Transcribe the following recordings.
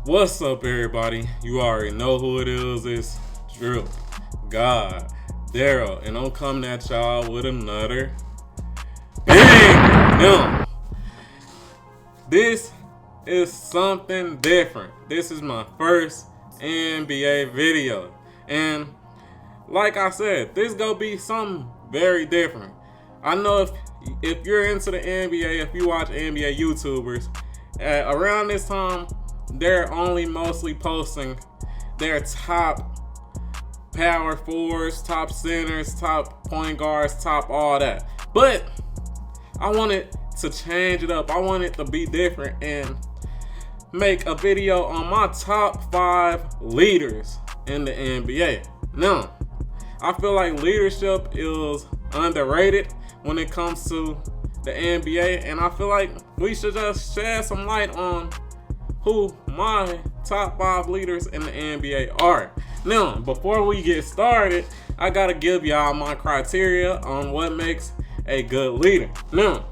What's up, everybody? You already know who it is. It's Drip, God, Daryl, and I'm coming at y'all with another bang. Now, this is something different. This is my first NBA video, and like I said, this gonna be something very different. I know if you're into the NBA, if you watch NBA YouTubers, around this time they're only mostly posting their top power forwards, top centers, top point guards, top all that. But I wanted to change it up. I want it to be different and make a video on my top 5 leaders in the NBA. Now, I feel like leadership is underrated when it comes to the NBA, and I feel like we should just shed some light on who my top 5 leaders in the NBA are. Now, before we get started, I gotta give y'all my criteria on what makes a good leader. Now,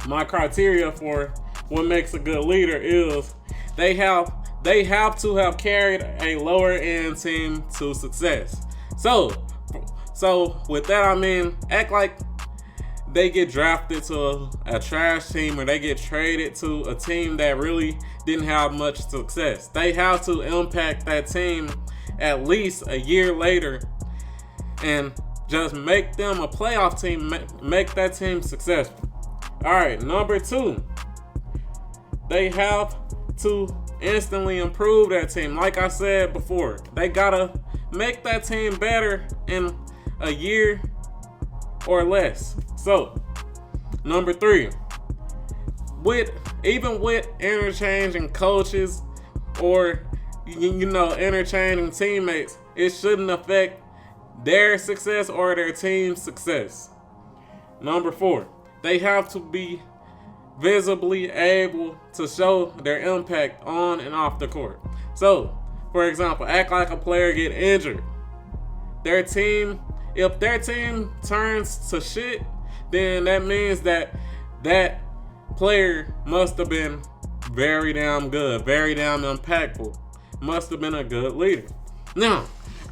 my criteria for what makes a good leader is they have to have carried a lower end team to success. So with that I mean act like they get drafted to a trash team or they get traded to a team that really didn't have much success. They have to impact that team at least a year later and just make them a playoff team, make that team successful. Alright, number 2, they have to instantly improve that team. Like I said before, they gotta make that team better in a year or less. So, number 3, even with interchanging coaches or interchanging teammates, it shouldn't affect their success or their team's success. Number 4, they have to be visibly able to show their impact on and off the court. So, for example, act like a player get injured. If their team turns to shit, then that means that player must have been very damn good, very damn impactful, must have been a good leader. Now,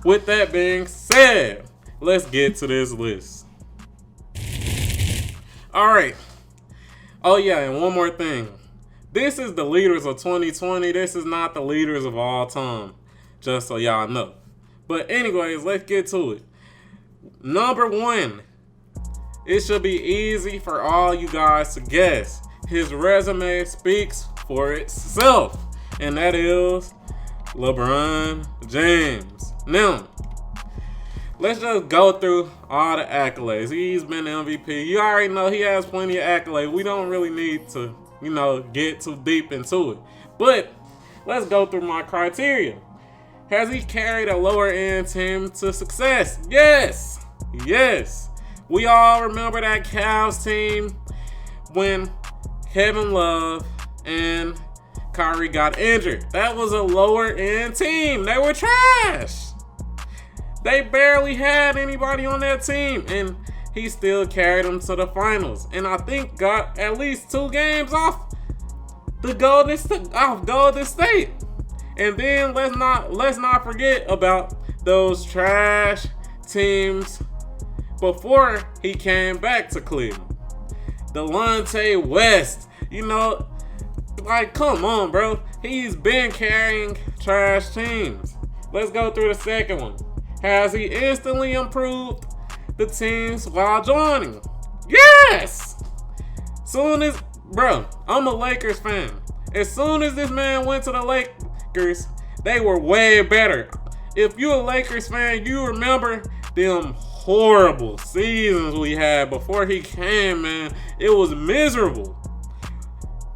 with that being said, let's get to this list. Alright. Oh yeah, and one more thing. This is the leaders of 2020. This is not the leaders of all time. Just so y'all know. But anyways, let's get to it. Number 1. It should be easy for all you guys to guess. His resume speaks for itself. And that is LeBron James. Now, let's just go through all the accolades. He's been MVP. You already know he has plenty of accolades. We don't really need to, get too deep into it. But let's go through my criteria. Has he carried a lower end team to success? Yes. We all remember that Cavs team when Kevin Love and Kyrie got injured. That was a lower end team. They were trash. They barely had anybody on that team, and he still carried them to the finals. And I think got at least 2 games off Golden State. And then let's not forget about those trash teams before he came back to Cleveland. Delonte West, come on, bro. He's been carrying trash teams. Let's go through the second one. Has he instantly improved the teams while joining? Yes! I'm a Lakers fan. As soon as this man went to the Lakers, they were way better. If you're a Lakers fan, you remember them horrible seasons we had before he came, man. It was miserable.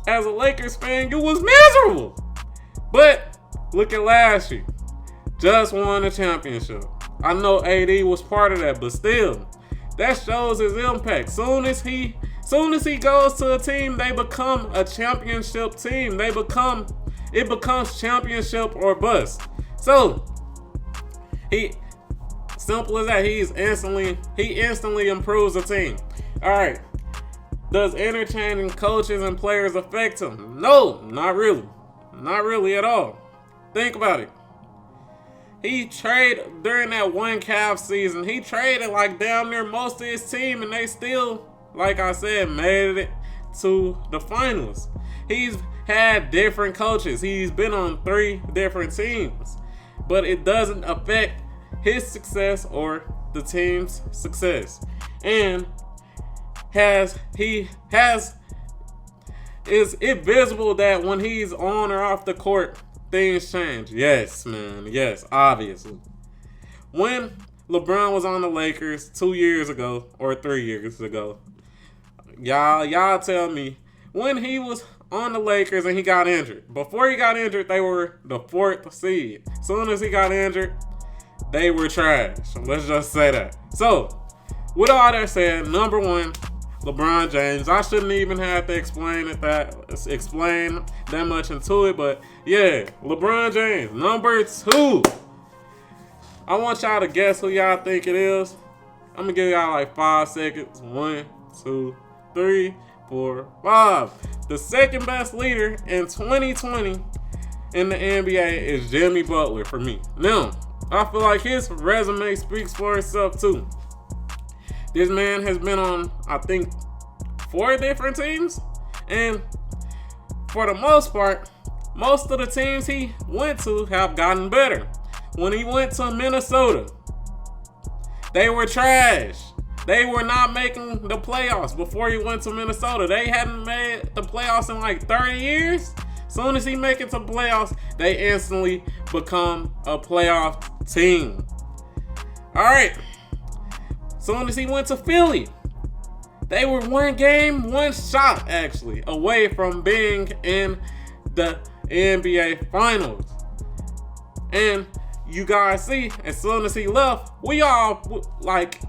As a Lakers fan, you was miserable. But look at last year. Just won a championship. I know AD was part of that, but still, that shows his impact. Soon as he goes to a team, they become a championship team. It becomes championship or bust. So simple as that. He instantly improves the team. All right. Does interchanging coaches and players affect him? No, not really. Not really at all. Think about it. He traded during that one Cavs season. He traded like damn near most of his team, and they still, like I said, made it to the finals. He's had different coaches. He's been on 3 different teams, but it doesn't affect his success or the team's success. And is it visible that when he's on or off the court, things change? Yes, man. Yes, obviously. When LeBron was on the Lakers 2 years ago or 3 years ago, y'all tell me, when he was on the Lakers and he got injured. Before he got injured, they were the 4th seed. As soon as he got injured, they were trash. Let's just say that. So, with all that said, number 1, LeBron James. I shouldn't even have to explain that much into it, but yeah, LeBron James. Number 2. I want y'all to guess who y'all think it is. I'm gonna give y'all like 5 seconds. 1, 2, 3, 4, 5. The second best leader in 2020 in the NBA is Jimmy Butler for me. Now, I feel like his resume speaks for itself too. This man has been on, I think, 4 different teams. And for the most part, most of the teams he went to have gotten better. When he went to Minnesota, they were trash. They were not making the playoffs before he went to Minnesota. They hadn't made the playoffs in like 30 years. Soon as he make it to playoffs, they instantly become a playoff team. All right. Soon as he went to Philly, they were 1 game, 1 shot actually away from being in the NBA Finals. And you guys see, as soon as he left, we all like,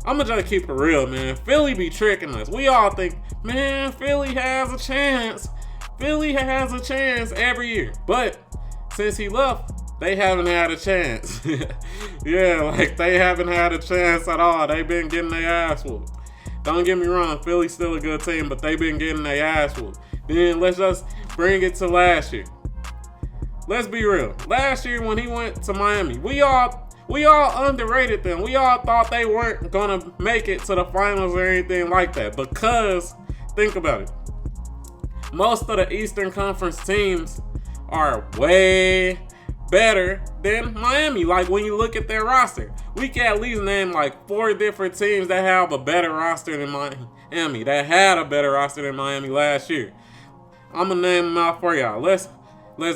I'm gonna just keep it real, man. Philly be tricking us. We all think, man, Philly has a chance. Philly has a chance every year. But since he left, they haven't had a chance. Yeah, like they haven't had a chance at all. They've been getting their ass whooped. Don't get me wrong, Philly's still a good team, but they've been getting their ass whooped. Then let's just bring it to last year. Let's be real. Last year when he went to Miami, we all underrated them. We all thought they weren't gonna make it to the finals or anything like that. Because, think about it. Most of the Eastern Conference teams are way better than Miami. Like when you look at their roster, we can at least name like 4 different teams that have a better roster than Miami, that had a better roster than Miami last year. I'm gonna name them out for y'all. Let's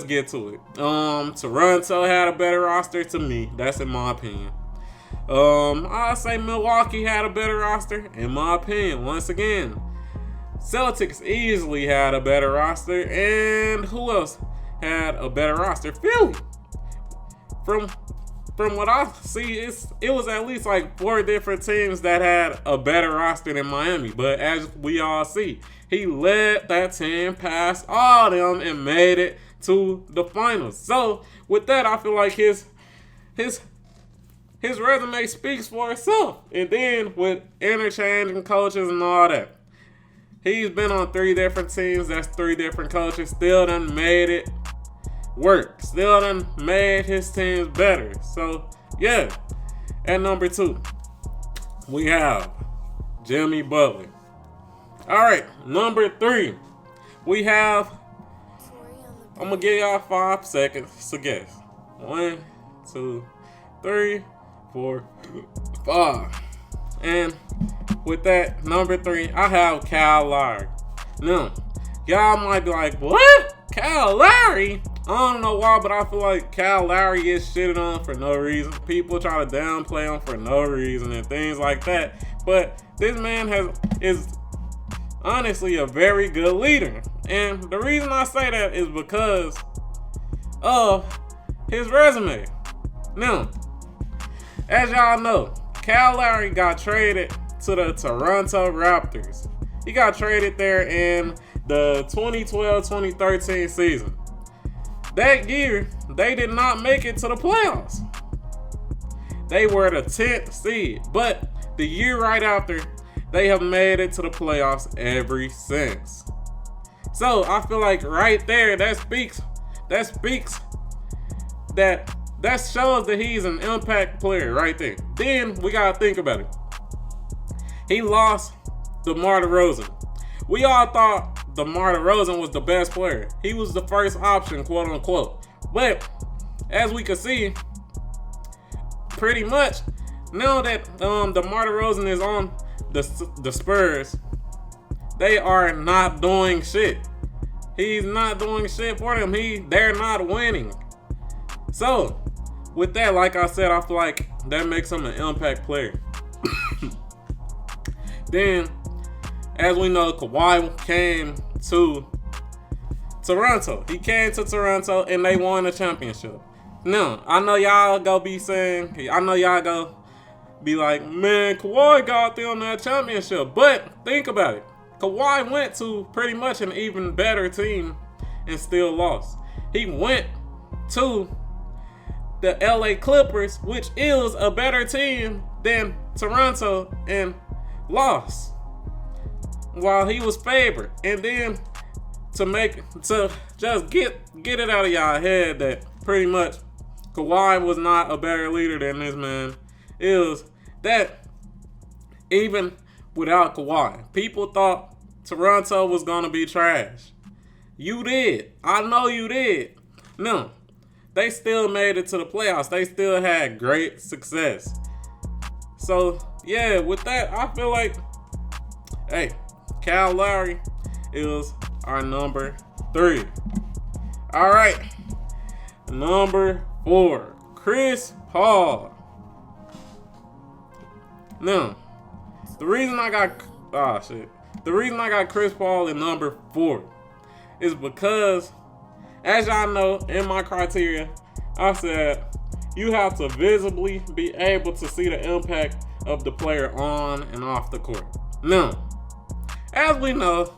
get to it. Toronto had a better roster to me. That's in my opinion. I'll say Milwaukee had a better roster, in my opinion. Once again, Celtics easily had a better roster. And who else had a better roster? Philly. From what I see, it was at least like 4 different teams that had a better roster than Miami. But as we all see, he led that team past all them and made it to the finals. So with that, I feel like his resume speaks for itself. And then with interchanging coaches and all that, he's been on 3 different teams. That's 3 different coaches. Still done made it work. Still done made his teams better. So yeah. At number 2, we have Jimmy Butler. All right, number 3, we have. I'm gonna give y'all 5 seconds to guess. 1, 2, 3, 4, 5. And with that, number 3, I have Kyle Lowry. Now, y'all might be like, what? Kyle Lowry? I don't know why, but I feel like Kyle Lowry gets shitted on for no reason. People try to downplay him for no reason and things like that. But this man is honestly a very good leader. And the reason I say that is because of his resume. Now, as y'all know, Kyle Lowry got traded to the Toronto Raptors. He got traded there in the 2012-2013 season. That year, they did not make it to the playoffs. They were the 10th seed. But the year right after, they have made it to the playoffs ever since. So I feel like right there, that speaks That speaks that shows that he's an impact player right there. Then we gotta think about it. He lost DeMar DeRozan. We all thought DeMar DeRozan was the best player. He was the first option, quote unquote. But as we can see, pretty much now that DeMar DeRozan is on the Spurs, they are not doing shit. He's not doing shit for them. They're not winning. So, with that, like I said, I feel like that makes him an impact player. Then, as we know, Kawhi came to Toronto. He came to Toronto and they won the championship. Now, I know y'all go be like, man, Kawhi got them that championship. But think about it. Kawhi went to pretty much an even better team and still lost. He went to the LA Clippers, which is a better team than Toronto, and lost while he was favored. And then to just get it out of y'all head that pretty much Kawhi was not a better leader than this man, is that even without Kawhi, people thought Toronto was gonna be trash. You did. I know you did. No. They still made it to the playoffs. They still had great success. So, yeah, with that, I feel like, hey, Kyle Lowry is our number 3. All right. Number 4, Chris Paul. Now, the reason I got Chris Paul in number 4 is because, as y'all know, in my criteria, I said you have to visibly be able to see the impact of the player on and off the court. Now, as we know,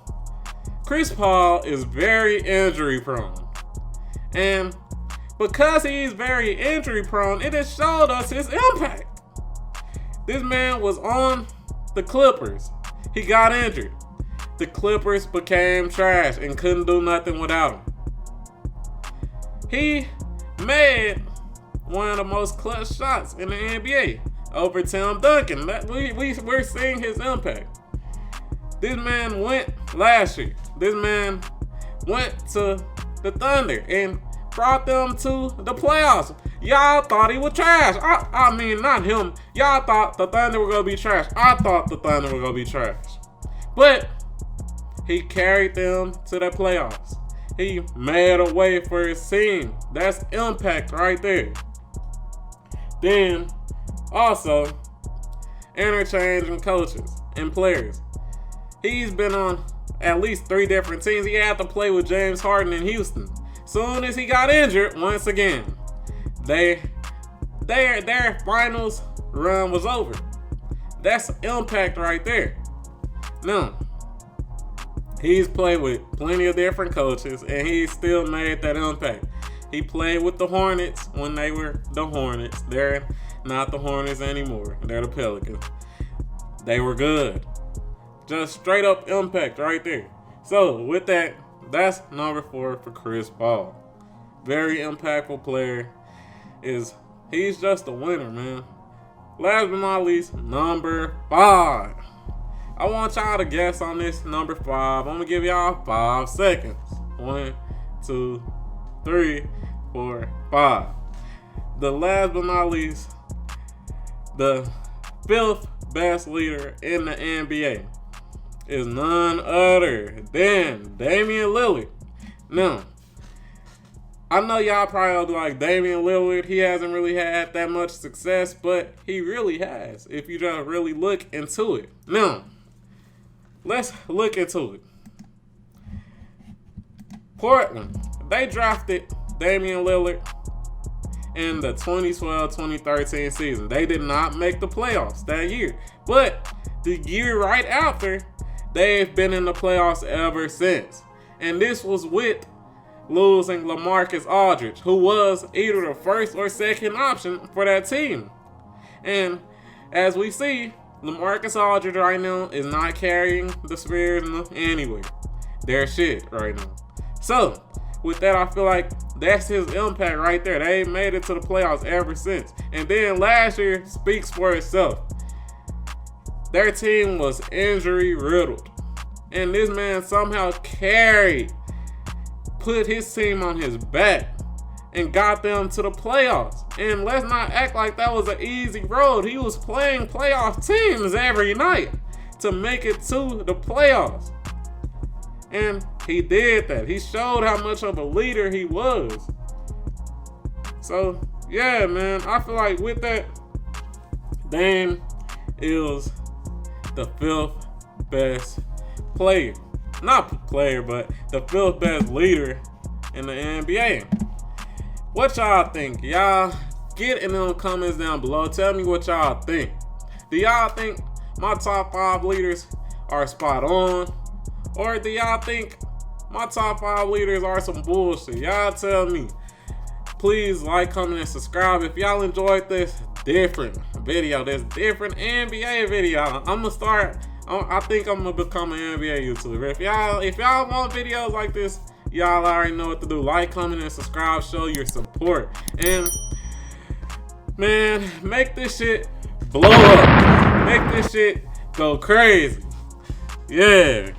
Chris Paul is very injury prone. And because he's very injury prone, it has showed us his impact. This man was on the Clippers. He got injured. The Clippers became trash and couldn't do nothing without him. He made one of the most clutch shots in the NBA over Tim Duncan. We're seeing his impact. This man went last year. This man went to the Thunder and brought them to the playoffs. Y'all thought he was trash. I mean, not him. Y'all thought the Thunder were going to be trash. I thought the Thunder were going to be trash. But he carried them to the playoffs. He made a way for his team. That's impact right there. Then, also, interchanging coaches and players. He's been on at least 3 different teams. He had to play with James Harden in Houston. Soon as he got injured, once again, their finals run was over. That's impact right there. Now, he's played with plenty of different coaches, and he still made that impact. He played with the Hornets when they were the Hornets. They're not the Hornets anymore. They're the Pelicans. They were good. Just straight up impact right there. So, with that, that's number 4 for Chris Paul. Very impactful player. He's just a winner, man. Last but not least, number 5. I want y'all to guess on this number 5. I'm going to give y'all 5 seconds. 1, 2, 3, 4, 5. The last but not least, the 5th best leader in the NBA is none other than Damian Lillard. Now, I know y'all probably like Damian Lillard. He hasn't really had that much success, but he really has if you just really look into it. Now, let's look into it. Portland, they drafted Damian Lillard in the 2012-2013 season. They did not make the playoffs that year. But the year right after, they've been in the playoffs ever since. And this was with losing LaMarcus Aldridge, who was either the first or second option for that team. And as we see, LaMarcus Aldridge right now is not carrying the Spurs anywhere. They're shit right now. So, with that, I feel like that's his impact right there. They ain't made it to the playoffs ever since. And then last year speaks for itself. Their team was injury riddled. And this man somehow put his team on his back and got them to the playoffs. And let's not act like that was an easy road. He was playing playoff teams every night to make it to the playoffs. And he did that. He showed how much of a leader he was. So, yeah, man, I feel like with that, Dame is the 5th best player. Not player, but the 5th best leader in the NBA. What y'all think? Y'all get in the comments down below. Tell me what y'all think. Do y'all think my top 5 leaders are spot on? Or do y'all think my top 5 leaders are some bullshit? Y'all tell me. Please like, comment, and subscribe. If y'all enjoyed this different video, this different NBA video, I think I'm gonna become an NBA YouTuber. If y'all want videos like this, y'all already know what to do. Like, comment, and subscribe. Show your support. And man, make this shit blow up. Make this shit go crazy. Yeah.